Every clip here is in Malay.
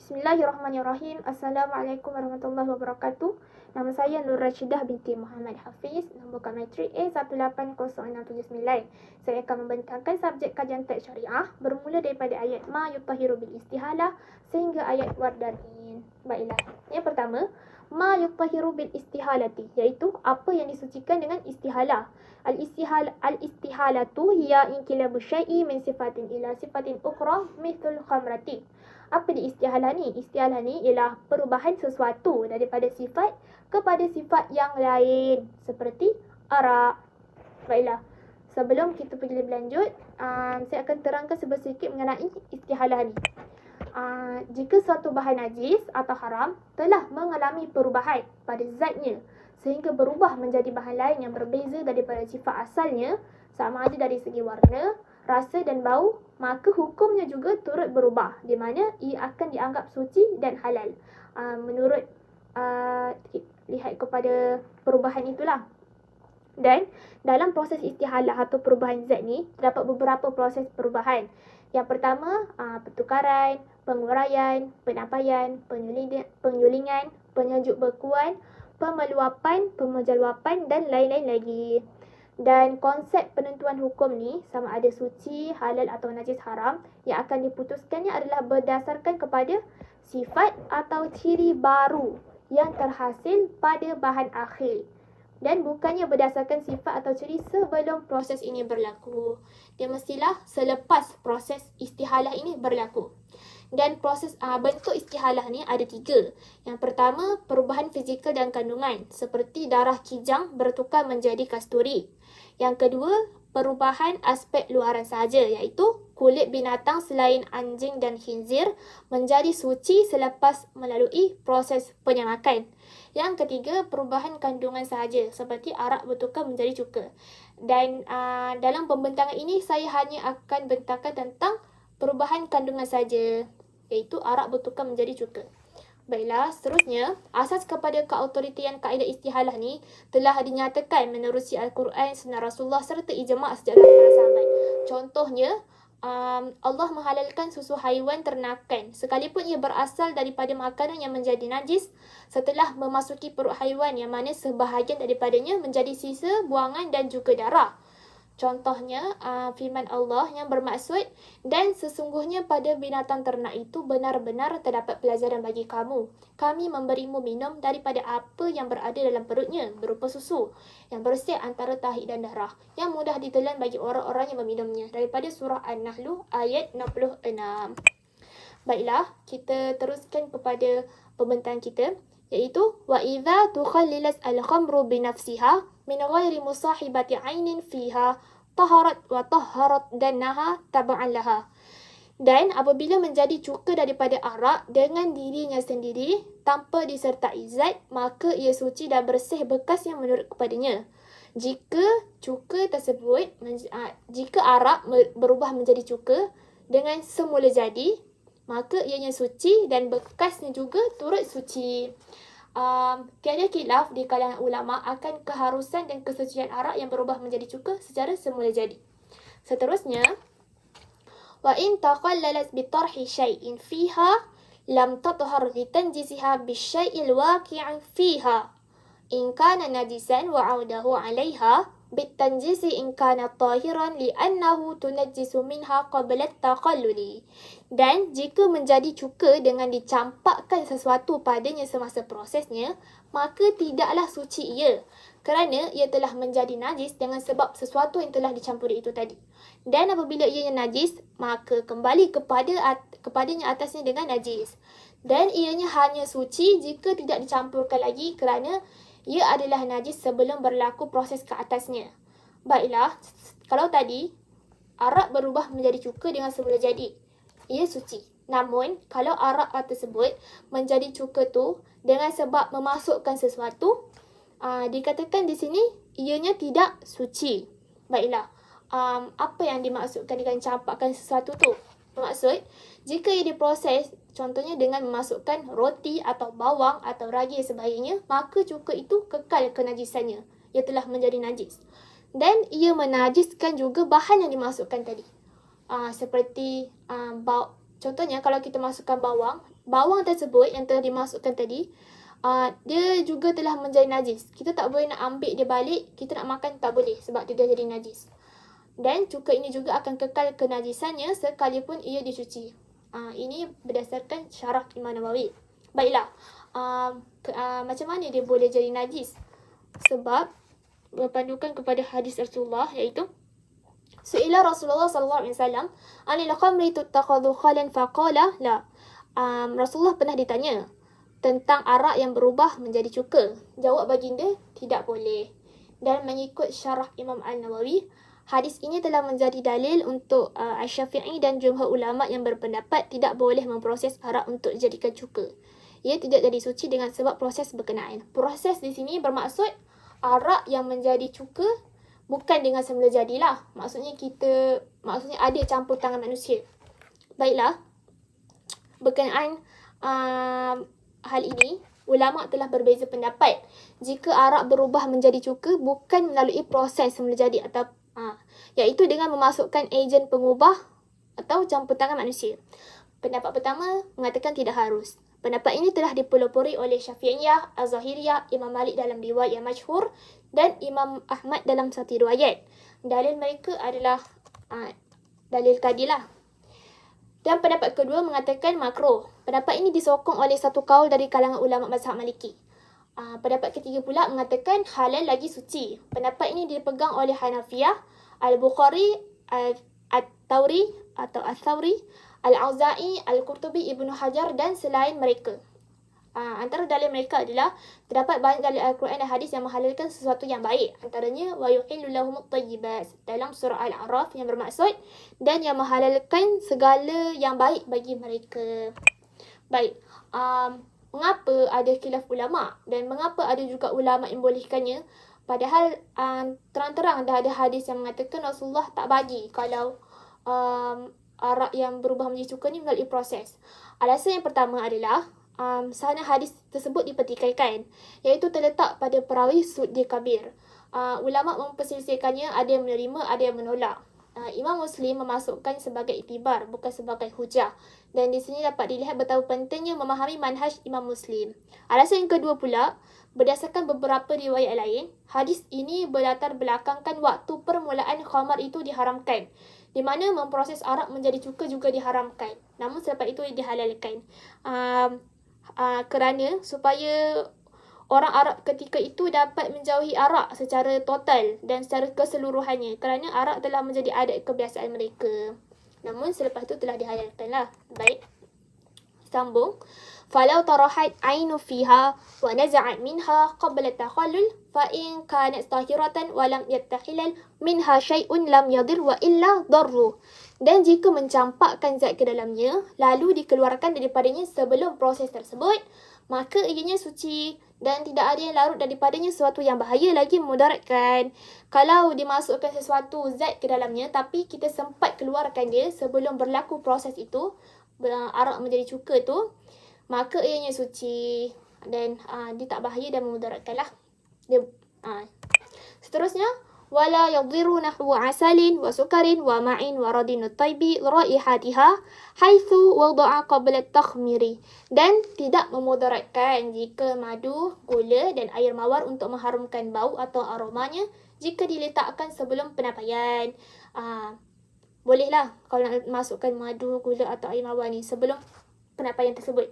Bismillahirrahmanirrahim. Assalamualaikum warahmatullahi wabarakatuh. Nama saya Nur Rashidah binti Muhammad Hafiz. Nombor kami matrik A1800679. Saya akan membentangkan subjek kajian teks syariah bermula daripada ayat ma yutahiru bil istihalah sehingga ayat wardarin. Baiklah. Yang pertama, ma yutahiru bil istihalati, iaitu apa yang disucikan dengan istihalah. Al-istihalatu hiya inqilabu syai'i min sifatin ila sifatin ukhra mithlul khamrati. Apa di istihalah ni? Istihalah ni ialah perubahan sesuatu daripada sifat kepada sifat yang lain seperti arak. Baiklah, sebelum kita pergi lebih lanjut, saya akan terangkan sedikit mengenai istihalah ni. Jika suatu bahan najis atau haram telah mengalami perubahan pada zatnya sehingga berubah menjadi bahan lain yang berbeza daripada sifat asalnya, sama ada dari segi warna, rasa dan bau, maka hukumnya juga turut berubah, di mana ia akan dianggap suci dan halal menurut lihat kepada perubahan itulah. Dan dalam proses istihalah atau perubahan zat ni, terdapat beberapa proses perubahan. Yang pertama, pertukaran, penguraian, penampaian, penyulingan, penyejuk bekuan, pemeluapan, pemejaluapan dan lain-lain lagi. Dan konsep penentuan hukum ni, sama ada suci, halal atau najis haram, yang akan diputuskannya adalah berdasarkan kepada sifat atau ciri baru yang terhasil pada bahan akhir, dan bukannya berdasarkan sifat atau ciri sebelum proses ini berlaku. Dia mestilah selepas proses istihalah ini berlaku. Dan proses bentuk istihalah ni ada 3. Yang pertama, perubahan fizikal dan kandungan seperti darah kijang bertukar menjadi kasturi. Yang kedua, perubahan aspek luaran sahaja, iaitu kulit binatang selain anjing dan khinzir menjadi suci selepas melalui proses penyamakan. Yang ketiga, perubahan kandungan sahaja seperti arak bertukar menjadi cuka. Dan dalam pembentangan ini saya hanya akan bentangkan tentang perubahan kandungan sahaja, iaitu arak bertukar menjadi cuka. Baiklah, seterusnya, asas kepada keautoritian kaedah istihalah ni telah dinyatakan menerusi Al-Quran, Sunnah Rasulullah serta ijma' sejarah para sahabat. Contohnya, Allah menghalalkan susu haiwan ternakan sekalipun ia berasal daripada makanan yang menjadi najis setelah memasuki perut haiwan, yang mana sebahagian daripadanya menjadi sisa buangan dan juga darah. Contohnya, firman Allah yang bermaksud, dan sesungguhnya pada binatang ternak itu benar-benar terdapat pelajaran bagi kamu. Kami memberimu minum daripada apa yang berada dalam perutnya, berupa susu yang bersih antara tahi dan darah, yang mudah ditelan bagi orang-orang yang meminumnya. Daripada surah An-Nahl ayat 66. Baiklah, kita teruskan kepada pembentahan kita, iaitu wa idza tukhallilat al-khamru bi nafsiha min ghairi musahibati 'ainin fiha taharat wa tahharat danaha tab'an laha. Dan apabila menjadi cuka daripada arak dengan dirinya sendiri tanpa disertai zat, maka ia suci dan bersih bekas yang menurut kepadanya. Jika arak berubah menjadi cuka dengan semula jadi, maka ianya suci dan bekasnya juga turut suci. Tiada khilaf di kalangan ulama akan keharusan dan kesucian arak yang berubah menjadi cuka secara semula jadi. Seterusnya, wa in taqallalat bi tarhi syai'in fiha lam tathhar li tanjisiha bi syai'il waqi'i fiha in kana najisan wa 'audahu 'alayha bitanjisi in kana tahiran li'annahu tunajjisu minha qabla taqalluli. Dan jika menjadi cuka dengan dicampakkan sesuatu padanya semasa prosesnya, maka tidaklah suci ia, kerana ia telah menjadi najis dengan sebab sesuatu yang telah dicampuri itu tadi. Dan apabila ianya najis, maka kembali kepadanya atasnya dengan najis. Dan ianya hanya suci jika tidak dicampurkan lagi, kerana ia adalah najis sebelum berlaku proses ke atasnya. Baiklah, kalau tadi arak berubah menjadi cuka dengan semula jadi, ia suci. Namun, kalau arak tersebut menjadi cuka tu dengan sebab memasukkan sesuatu, dikatakan di sini ianya tidak suci. Baiklah, apa yang dimaksudkan dengan campakkan sesuatu tu? Maksud, jika ia diproses, contohnya dengan memasukkan roti atau bawang atau ragi dan sebagainya, maka cuka itu kekal kenajisannya. Ia telah menjadi najis. Dan ia menajiskan juga bahan yang dimasukkan tadi. Seperti contohnya kalau kita masukkan bawang tersebut yang telah dimasukkan tadi, dia juga telah menjadi najis. Kita tak boleh nak ambil dia balik, kita nak makan tak boleh sebab dia dah jadi najis. Dan cuka ini juga akan kekal kenajisannya sekalipun ia dicuci. Ini berdasarkan syarah Imam Nawawi. Baiklah, macam mana dia boleh jadi najis? Sebab berpandukan kepada hadis Rasulullah, iaitu Su'ila Rasulullah sallallahu alaihi wasallam anil khamri tuttakhadhu khalan faqala la. Rasulullah pernah ditanya tentang arak yang berubah menjadi cuka. Jawab baginda, tidak boleh. Dan mengikut syarah Imam An-Nawawi, hadis ini telah menjadi dalil untuk Asy-Syafi'i dan jumhur ulama yang berpendapat tidak boleh memproses arak untuk dijadikan cuka. Ia tidak jadi suci dengan sebab proses berkenaan. Proses di sini bermaksud arak yang menjadi cuka bukan dengan semula jadilah. Maksudnya ada campur tangan manusia. Baiklah, berkenaan hal ini, ulama telah berbeza pendapat. Jika arak berubah menjadi cuka bukan melalui proses semula jadi atau iaitu dengan memasukkan ejen pengubah atau campur tangan manusia. Pendapat pertama mengatakan tidak harus. Pendapat ini telah dipelopori oleh Syafi'iyah, Az-Zahiriyah, Imam Malik dalam riwayat yang masyhur dan Imam Ahmad dalam satu riwayat. Dalil mereka adalah dalil tadilah. Dan pendapat kedua mengatakan makruh. Pendapat ini disokong oleh satu kaul dari kalangan ulama mazhab Maliki. Pendapat ketiga pula mengatakan halal lagi suci. Pendapat ini dipegang oleh Hanafiyah, Al-Bukhari, Al-Thawri atau Al-Thawri, Al-Auza'i, Al-Qurtubi, Ibnu Hajar dan selain mereka. Antara dalil mereka adalah terdapat banyak dalil Al-Quran dan hadis yang menghalalkan sesuatu yang baik. Antaranya wa yuhillu lahumut thayyibat dalam surah Al-A'raf yang bermaksud dan yang menghalalkan segala yang baik bagi mereka. Baik, mengapa ada khilaf ulama dan mengapa ada juga ulama yang membolehkannya? Padahal terang-terang dah ada hadis yang mengatakan Rasulullah tak bagi kalau arak yang berubah menjadi cuka ni melalui proses. Alasan yang pertama adalah sahana hadis tersebut dipertikaikan, iaitu terletak pada perawi Suddi Kabir. Ulama memperselisihkannya, ada yang menerima, ada yang menolak. Imam Muslim memasukkan sebagai iktibar, bukan sebagai hujah. Dan di sini dapat dilihat betapa pentingnya memahami manhaj Imam Muslim. Alasan yang kedua pula, berdasarkan beberapa riwayat lain, hadis ini berlatar belakangkan waktu permulaan khamar itu diharamkan, di mana memproses arak menjadi cuka juga diharamkan. Namun selepas itu dihalalkan. Kerana supaya orang Arab ketika itu dapat menjauhi arak secara total dan secara keseluruhannya. Kerana arak telah menjadi adat kebiasaan mereka. Namun selepas itu telah dihalalkanlah. Baik. Sambung. Falau tarahat ainu fiha wa naza'at minha qabla takhallul fa in kanat tahiratan wa lam yattahilal minha syai'un lam yadir wa illa darru. Dan jika mencampakkan zat ke dalamnya lalu dikeluarkan daripadanya sebelum proses tersebut, maka ianya suci dan tidak ada yang larut daripadanya sesuatu yang bahaya lagi memudaratkan. Kalau dimasukkan sesuatu zat ke dalamnya tapi kita sempat keluarkan dia sebelum berlaku proses itu, arak menjadi cuka tu, maka ianya suci dan dia tak bahaya dan memudaratkanlah. Seterusnya, wala yadhiru nahwu asalin wa sukarin wa ma'in wa radinut taybi raihatiha haitsu wada'a qabla takhmiri. Dan tidak memudaratkan jika madu, gula dan air mawar untuk mengharumkan bau atau aromanya jika diletakkan sebelum penapaian. Bolehlah kalau nak masukkan madu, gula atau air mawar ni sebelum penapaian tersebut.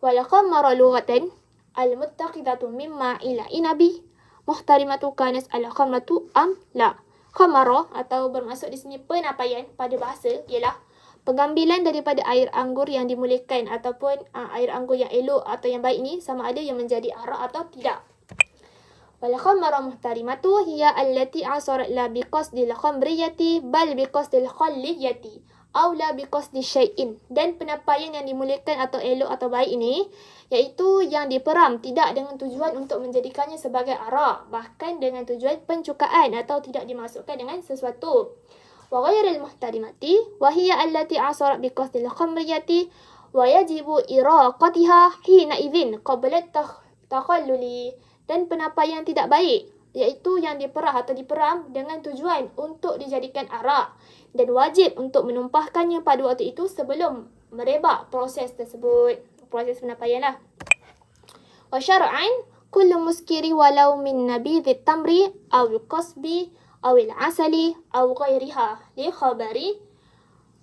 Wala khamara lughatan al-muttaqidatu mimma ila inabi muhtarimatu kanas al-khamratu am la. Khamara atau bermaksud di sini penapaian pada bahasa ialah pengambilan daripada air anggur yang dimulakan ataupun air anggur yang elok atau yang baik ni sama ada yang menjadi arak atau tidak. Wal khamara muhtarimatu hiya allati asarat la biqasdil khamriyati bal biqasdil khalliyati aw la biqasdi syai'in. Dan penapaian yang dimulakan atau elok atau baik ini iaitu yang diperam tidak dengan tujuan untuk menjadikannya sebagai arak, bahkan dengan tujuan pencukaan atau tidak dimasukkan dengan sesuatu. Wa ghairil muhtarimati wa hiya allati asarat biqasdil khamriyati wa yajibu iraqatiha hina idzin qabla takhalluli. Dan penapaian tidak baik iaitu yang diperah atau diperam dengan tujuan untuk dijadikan arak dan wajib untuk menumpahkannya pada waktu itu sebelum merebak proses tersebut. Proses penyampaian lah. Wa syar'an kullu muskiri walau min nabidhi tamri awil qasbi awil asali aw ghairiha li khabari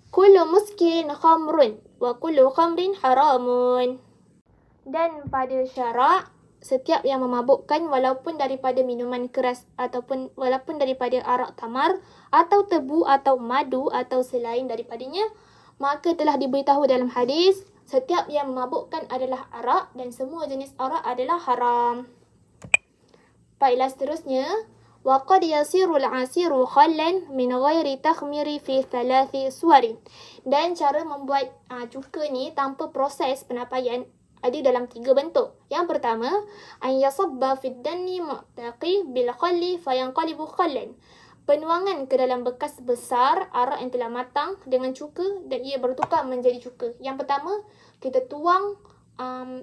kullu muskirin khamrun wa kullu khamrin haramun. Dan pada syarak, setiap yang memabukkan walaupun daripada minuman keras ataupun walaupun daripada arak tamar atau tebu atau madu atau selain daripadanya, maka telah diberitahu dalam hadis, setiap yang memabukkan adalah arak dan semua jenis arak adalah haram. Baiklah seterusnya, وَقَدْ يَصِيرُ الْعَصِيرُ خَلًّا مِنْ غَيْرِ تَخْمِيرِ فِي ثَلَاثِ سُوَرٍ. Dan cara membuat cuka ni tanpa proses penapaian ada dalam 3 bentuk. Yang pertama, أَنْ يَصَبَّ فِي الدَّنِّ مُعْتَقِي بِالْخَلِّ فَيَنْقَلِبُ خَلًّا. Penuangan ke dalam bekas besar arak yang telah matang dengan cuka dan ia bertukar menjadi cuka. Yang pertama, kita tuang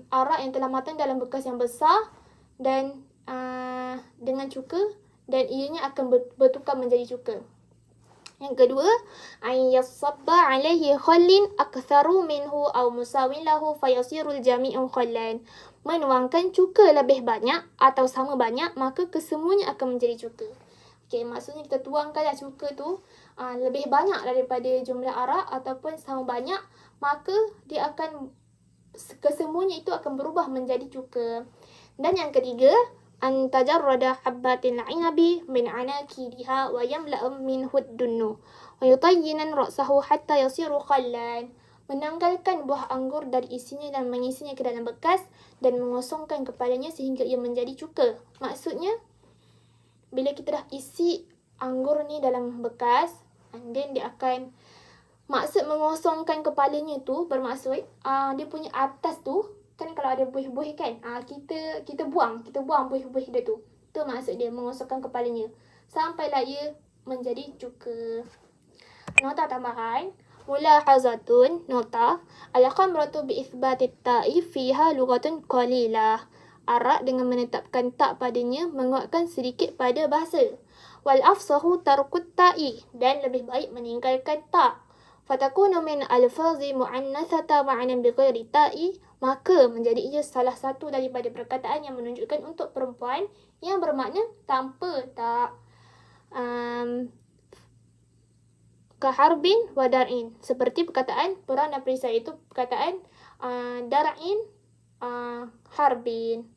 arak yang telah matang dalam bekas yang besar dan dengan cuka dan ianya akan bertukar menjadi cuka. Yang kedua, أن يصب عليه خل أكثر منه أو مساو له فيصير الجميع خلا. Menuangkan cuka lebih banyak atau sama banyak, maka kesemuanya akan menjadi cuka. Okey, maksudnya kita tuangkanlah cuka tu lebih banyak daripada jumlah arak ataupun sama banyak, maka dia akan kesemuanya itu akan berubah menjadi cuka. Dan yang ketiga, أن تجرد حبات العنب من عناكيرها ويملأ منه الدن ويطين رأسه حتى يصير خلا. Menanggalkan buah anggur dari isinya dan mengisinya ke dalam bekas dan mengosongkan kepalanya sehingga ia menjadi cuka. Maksudnya, bila kita dah isi anggur ni dalam bekas, and then dia akan, maksud mengosongkan kepalanya tu bermaksud dia punya atas tu, kan kalau ada buih-buih kan, kita buang buih-buih dia tu. Tu maksud dia mengosongkan kepalanya sampailah ia menjadi cuka. Nota tambahan, mulahazatun, nota, al-khamratu bi itsbati ta'i fiha lughatun qalilah. Arak dengan menetapkan tak padanya menguatkan sedikit pada bahasa. Wal afsahu tarkut ta'i, dan lebih baik meninggalkan tak. Fatakunu min alfazi mu'annathata ma'anan bighairi ta'i, maka menjadi ia salah satu daripada perkataan yang menunjukkan untuk perempuan yang bermakna tanpa tak. Kaharbin wa dar'in, seperti perkataan perang dan perisai, itu perkataan dar'in, harbin.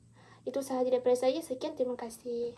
Itu sahaja daripada saya. Sekian, terima kasih.